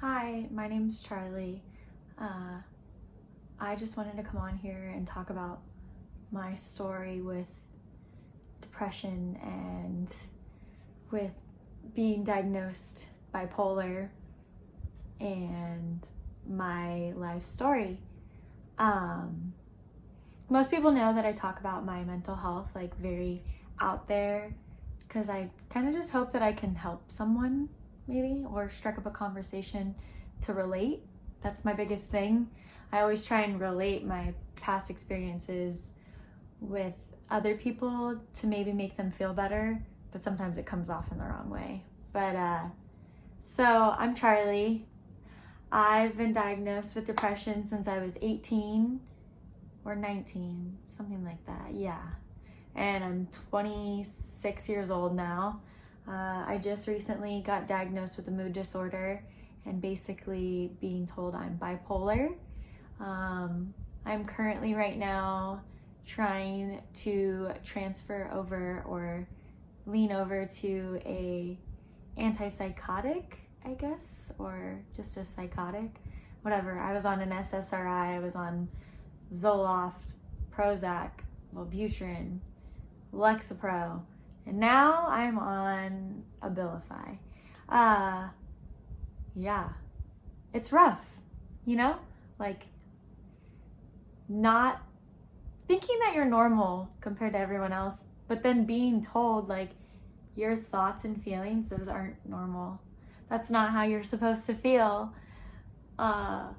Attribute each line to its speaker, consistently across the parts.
Speaker 1: Hi, my name's Charlie. I just wanted to come on here and talk about my story with depression and with being diagnosed bipolar and my life story. Most people know that I talk about my mental health like very out there because I kind of just hope that I can help someone maybe, or strike up a conversation to relate. That's my biggest thing. I always try and relate my past experiences with other people to maybe make them feel better, but sometimes it comes off in the wrong way. So I'm Charlie. I've been diagnosed with depression since I was 18 or 19, something like that, yeah. And I'm 26 years old now. I just recently got diagnosed with a mood disorder and basically being told I'm bipolar. I'm currently right now trying to transfer over or lean over to a antipsychotic, I guess, or just a psychotic, whatever. I was on an SSRI, I was on Zoloft, Prozac, Wellbutrin, Lexapro, and now I'm on Abilify. Yeah, it's rough, like not thinking that you're normal compared to everyone else, but then being told like your thoughts and feelings, those aren't normal. That's not how you're supposed to feel. I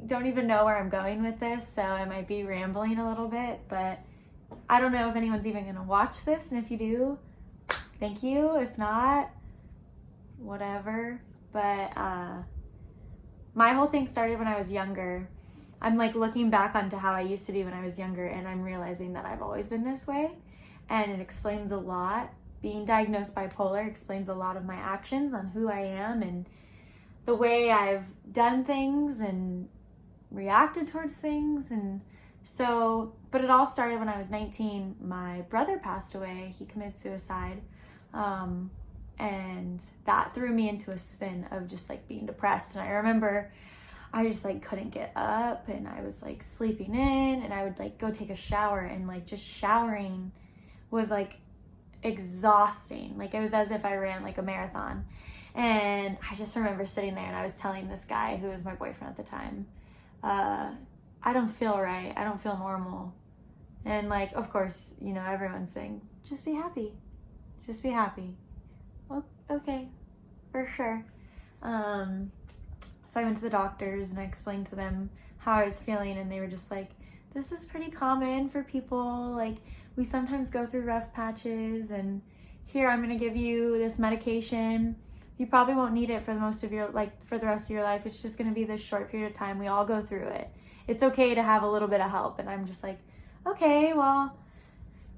Speaker 1: don't even know where I'm going with this, so I might be rambling a little bit, but I don't know if anyone's even gonna watch this, and if you do, thank you. If not, whatever. But my whole thing started when I was younger. I'm like looking back onto how I used to be when I was younger, and I'm realizing that I've always been this way, and it explains a lot. Being diagnosed bipolar explains a lot of my actions on who I am and the way I've done things and reacted towards things. And so, but it all started when I was 19. My brother passed away. He committed suicide. And that threw me into a spin of just like being depressed. And I remember I just like couldn't get up, and I was like sleeping in, and I would like go take a shower, and like just showering was like exhausting. Like it was as if I ran like a marathon. And I just remember sitting there and I was telling this guy who was my boyfriend at the time, I don't feel right. I don't feel normal. And like, of course, everyone's saying, just be happy. Just be happy. Well, okay, for sure. So I went to the doctors and I explained to them how I was feeling, and they were just like, this is pretty common for people. Like, we sometimes go through rough patches, and here, I'm gonna give you this medication. You probably won't need it for for the rest of your life. It's just gonna be this short period of time. We all go through it. It's okay to have a little bit of help. And I'm just like, okay, well,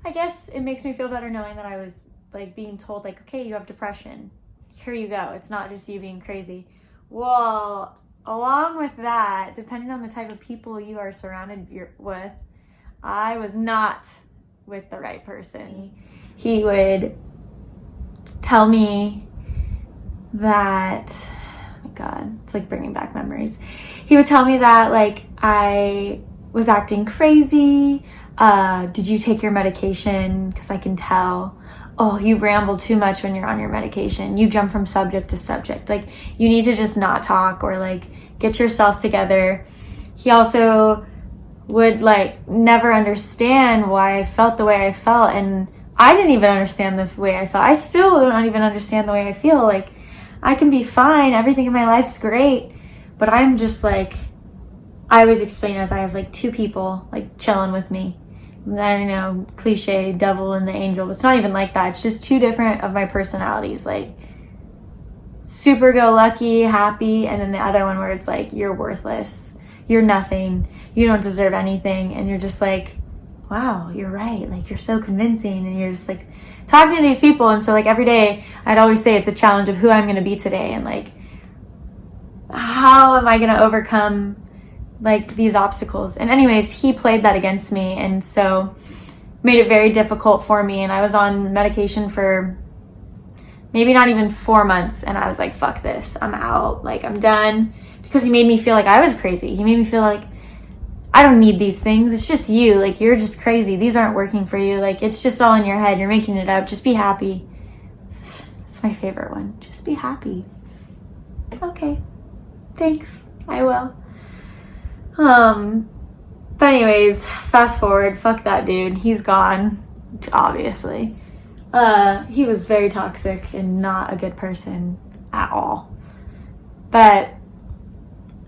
Speaker 1: I guess it makes me feel better knowing that I was like being told like, okay, you have depression. Here you go. It's not just you being crazy. Well, along with that, depending on the type of people you are surrounded with, I was not with the right person. He would tell me that, oh my God, it's like bringing back memories. He would tell me that like I was acting crazy. Did you take your medication? Because I can tell. Oh, you ramble too much when you're on your medication. You jump from subject to subject. Like, you need to just not talk, or like get yourself together. He also would like never understand why I felt the way I felt, and I didn't even understand the way I felt. I still don't even understand the way I feel. Like, I can be fine, everything in my life's great, but I'm just like, I always explain as I have like two people like chilling with me. And cliche, devil and the angel, but it's not even like that. It's just two different of my personalities, like super go lucky, happy, and then the other one where it's like, you're worthless, you're nothing, you don't deserve anything, and you're just like, wow, you're right, like you're so convincing, and you're just like talking to these people. And so like every day I'd always say it's a challenge of who I'm going to be today, and like how am I going to overcome like these obstacles. And anyways, he played that against me, and so made it very difficult for me. And I was on medication for maybe not even 4 months. And I was like, fuck this, I'm out, like I'm done. Because he made me feel like I was crazy. He made me feel like I don't need these things. It's just you. Like, you're just crazy. These aren't working for you. Like, it's just all in your head. You're making it up. Just be happy. It's my favorite one. Just be happy. Okay. Thanks. I will. But anyways, fast forward. Fuck that dude. He's gone. Obviously. He was very toxic and not a good person at all. But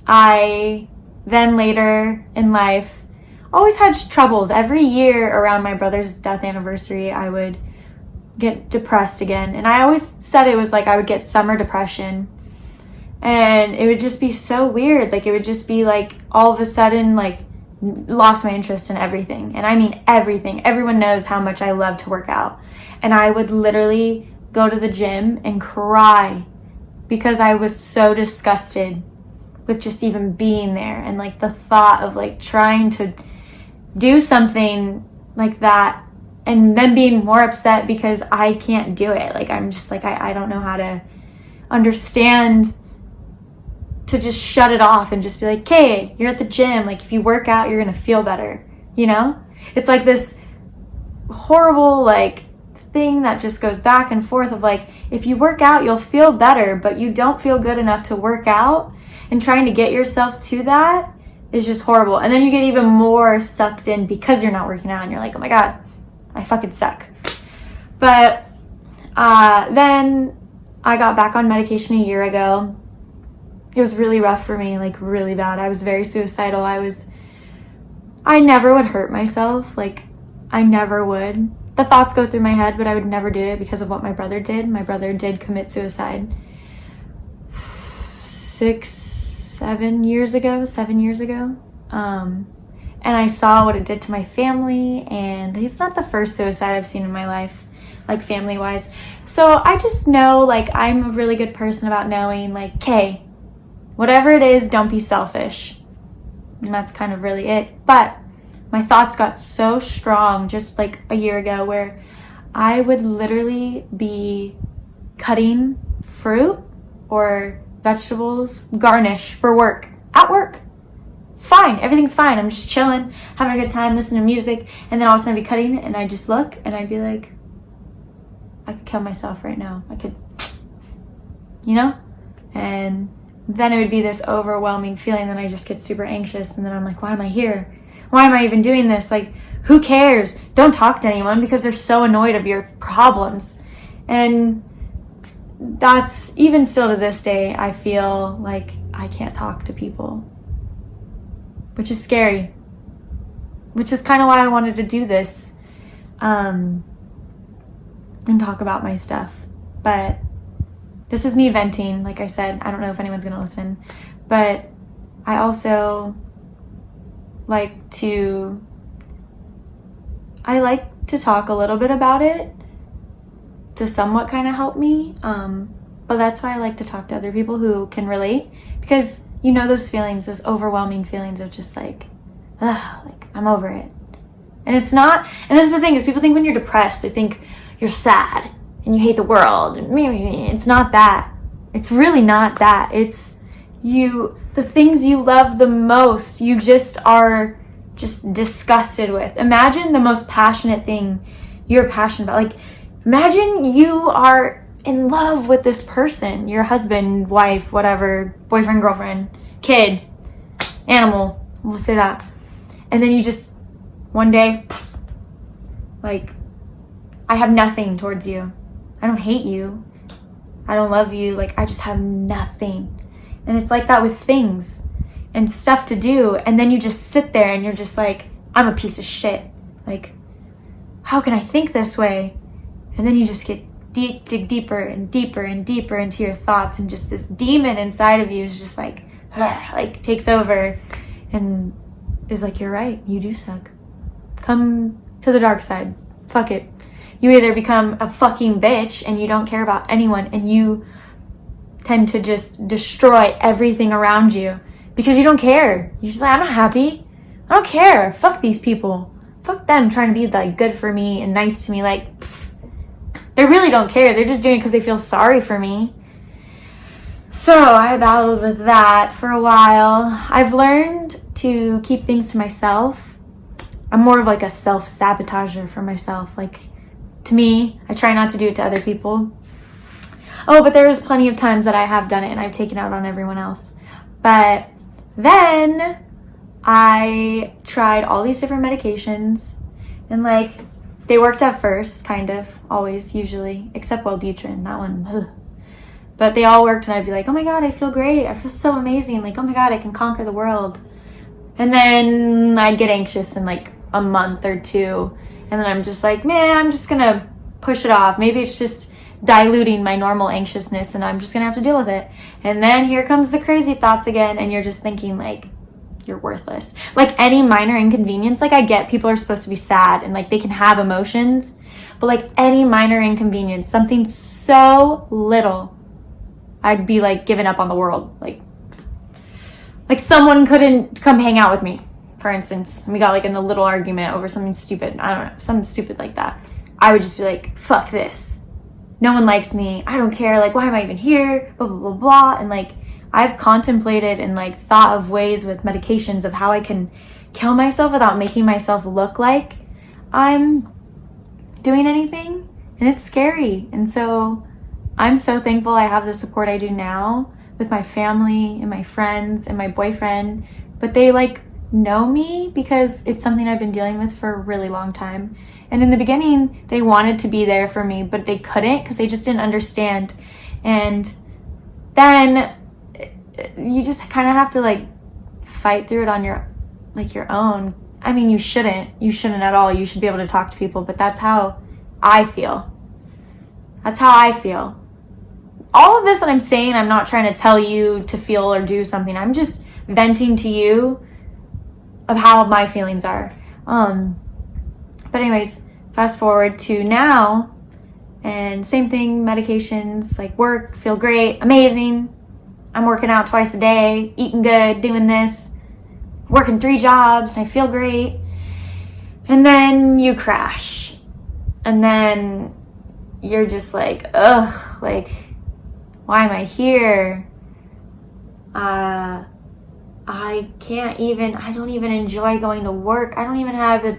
Speaker 1: I then later in life always had troubles. Every year around my brother's death anniversary, I would get depressed again. And I always said it was like I would get summer depression. And it would just be so weird. Like, it would just be like all of a sudden, like, lost my interest in everything. And I mean everything. Everyone knows how much I love to work out. And I would literally go to the gym and cry because I was so disgusted with just even being there, and like the thought of like trying to do something like that and then being more upset because I can't do it. Like, I'm just like, I don't know how to understand to just shut it off and just be like, hey, you're at the gym. Like, if you work out, you're going to feel better. You know, it's like this horrible, like, thing that just goes back and forth of like, if you work out, you'll feel better, but you don't feel good enough to work out. And trying to get yourself to that is just horrible. And then you get even more sucked in because you're not working out. And you're like, oh my God, I fucking suck. But then I got back on medication a year ago. It was really rough for me, like really bad. I was very suicidal. I never would hurt myself. Like, I never would. The thoughts go through my head, but I would never do it because of what my brother did. My brother did commit suicide 7 years ago. And I saw what it did to my family, and it's not the first suicide I've seen in my life, like family wise. So I just know, like, I'm a really good person about knowing, like, okay, whatever it is, don't be selfish. And that's kind of really it. But my thoughts got so strong just like a year ago where I would literally be cutting fruit or vegetables, garnish for work, at work. Fine, everything's fine. I'm just chilling, having a good time, listening to music, and then all of a sudden I'd be cutting it and I'd just look and I'd be like, I could kill myself right now. I could, you know? And then it would be this overwhelming feeling, then I just get super anxious, and then I'm like, why am I here? Why am I even doing this? Like, who cares? Don't talk to anyone because they're so annoyed of your problems. And that's, even still to this day, I feel like I can't talk to people, which is scary, which is kind of why I wanted to do this, and talk about my stuff. But this is me venting. Like I said, I don't know if anyone's gonna listen, but I also like to talk a little bit about it to somewhat kind of help me, but that's why I like to talk to other people who can relate, because you know those feelings, those overwhelming feelings of just like, like, I'm over it. And it's not, and this is the thing, is people think when you're depressed, they think you're sad and you hate the world. It's not that. It's really not that. It's the things you love the most, you just are just disgusted with. Imagine the most passionate thing you're passionate about. Like, imagine you are in love with this person, your husband, wife, whatever, boyfriend, girlfriend, kid, animal, we'll say that. And then you just, one day, like, I have nothing towards you. I don't hate you. I don't love you. Like, I just have nothing. And it's like that with things and stuff to do. And then you just sit there and you're just like, I'm a piece of shit. Like, how can I think this way? And then you just dig deeper and deeper and deeper into your thoughts, and just this demon inside of you is just like takes over and is like, you're right, you do suck. Come to the dark side. Fuck it. You either become a fucking bitch and you don't care about anyone, and you tend to just destroy everything around you because you don't care. You're just like, I'm not happy. I don't care. Fuck these people. Fuck them trying to be like good for me and nice to me. Like, pff, They really don't care. They're just doing it because they feel sorry for me. So I battled with that for a while. I've learned to keep things to myself. I'm more of like a self-sabotager for myself. Like, to me, I try not to do it to other people. Oh, but there's plenty of times that I have done it and I've taken out on everyone else. But then I tried all these different medications, and like, they worked at first, kind of, always, usually, except Wellbutrin, that one, ugh. But they all worked, and I'd be like, oh my God, I feel great, I feel so amazing, like, oh my God, I can conquer the world. And then I'd get anxious in like a month or two, and then I'm just like, man, I'm just gonna push it off. Maybe it's just diluting my normal anxiousness, and I'm just gonna have to deal with it. And then here comes the crazy thoughts again, and you're just thinking like, you're worthless. Like, any minor inconvenience, like, I get people are supposed to be sad and like they can have emotions, but like any minor inconvenience, something so little, I'd be like giving up on the world. Like someone couldn't come hang out with me, for instance, and we got like in a little argument over something stupid, I don't know, something stupid like that. I would just be like, fuck this, no one likes me, I don't care, like, why am I even here, blah blah blah blah. And like, I've contemplated and like thought of ways with medications of how I can kill myself without making myself look like I'm doing anything, and it's scary. And so I'm so thankful I have the support I do now with my family and my friends and my boyfriend, but they like know me because it's something I've been dealing with for a really long time. And in the beginning, they wanted to be there for me, but they couldn't because they just didn't understand. And then you just kind of have to like fight through it on your own. I mean, you shouldn't at all. You should be able to talk to people, but that's how I feel. All of this that I'm saying, I'm not trying to tell you to feel or do something. I'm just venting to you of how my feelings are. But anyways, fast forward to now, and same thing, medications, like, work, feel great, amazing. I'm working out twice a day, eating good, doing this, working 3 jobs, and I feel great. And then you crash. And then you're just like, ugh, like, why am I here? I don't even enjoy going to work. I don't even have the,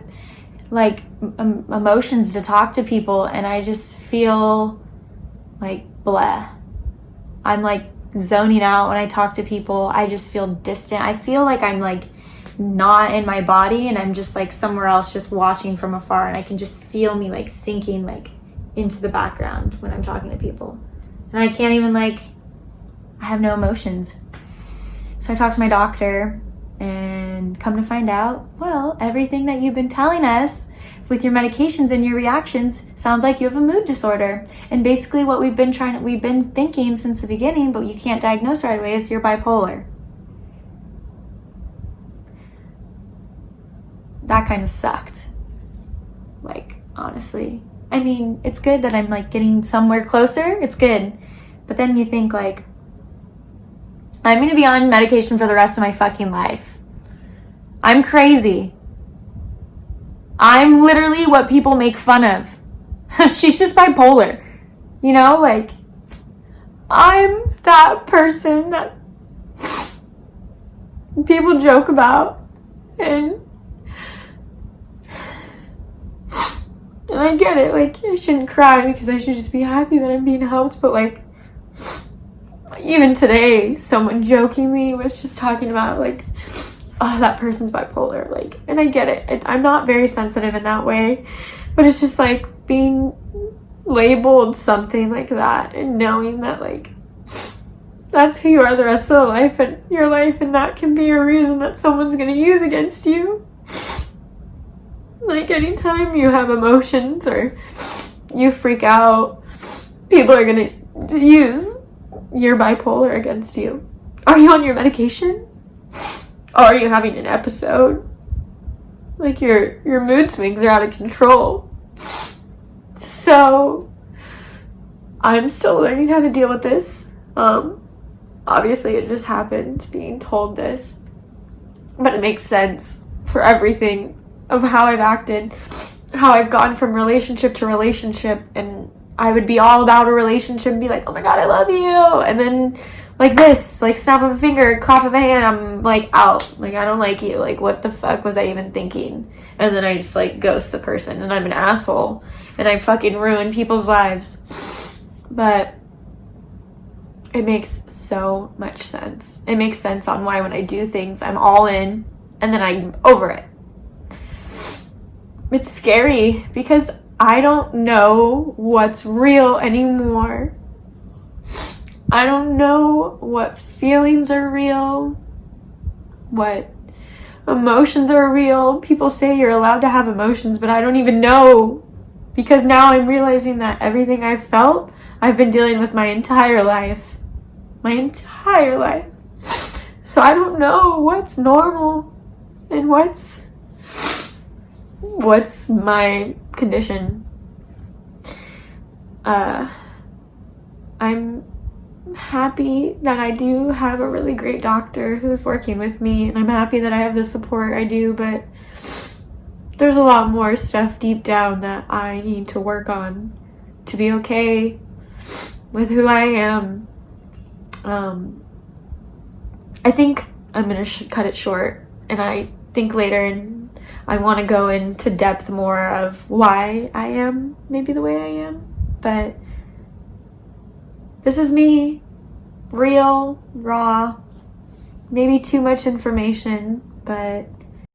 Speaker 1: like, emotions to talk to people, and I just feel like bleh. I'm like zoning out when I talk to people. I just feel distant. I feel like I'm like not in my body, and I'm just like somewhere else, just watching from afar, and I can just feel me like sinking like into the background when I'm talking to people, and I can't even, like, I have no emotions. So I talked to my doctor, and come to find out, well, everything that you've been telling us with your medications and your reactions sounds like you have a mood disorder. And basically what we've been thinking since the beginning, but you can't diagnose right away, is you're bipolar. That kind of sucked. Like, honestly. I mean, it's good that I'm like getting somewhere closer. It's good. But then you think, like, I'm going to be on medication for the rest of my fucking life. I'm crazy. I'm literally what people make fun of. She's just bipolar. You know, like, I'm that person that people joke about. And I get it. Like, I shouldn't cry because I should just be happy that I'm being helped. But, like, even today, someone jokingly was just talking about, like, oh, that person's bipolar. Like, and I get it. I'm not very sensitive in that way. But it's just, like, being labeled something like that and knowing that, like, that's who you are the rest of your life, and that can be a reason that someone's going to use against you. Like, anytime you have emotions or you freak out, people are going to use your bipolar against you. Are you on your medication? Or are you having an episode? Like, your mood swings are out of control. So, I'm still learning how to deal with this. Obviously, it just happened being told this. But it makes sense for everything of how I've acted, how I've gone from relationship to relationship, and I would be all about a relationship and be like, oh my God, I love you. And then like this, like snap of a finger, clap of a hand, I'm like out. Like, I don't like you. Like, what the fuck was I even thinking? And then I just like ghost the person, and I'm an asshole, and I fucking ruin people's lives. But it makes so much sense. It makes sense on why when I do things, I'm all in, and then I'm over it. It's scary because I don't know what's real anymore. I don't know what feelings are real, what emotions are real. People say you're allowed to have emotions, but I don't even know, because now I'm realizing that everything I've felt, I've been dealing with my entire life. My entire life. So I don't know what's normal and what's my condition. I'm happy that I do have a really great doctor who's working with me, and I'm happy that I have the support I do, but there's a lot more stuff deep down that I need to work on to be okay with who I am. I think I'm gonna cut it short, and I think later, and I want to go into depth more of why I am maybe the way I am, but this is me, real, raw, maybe too much information, but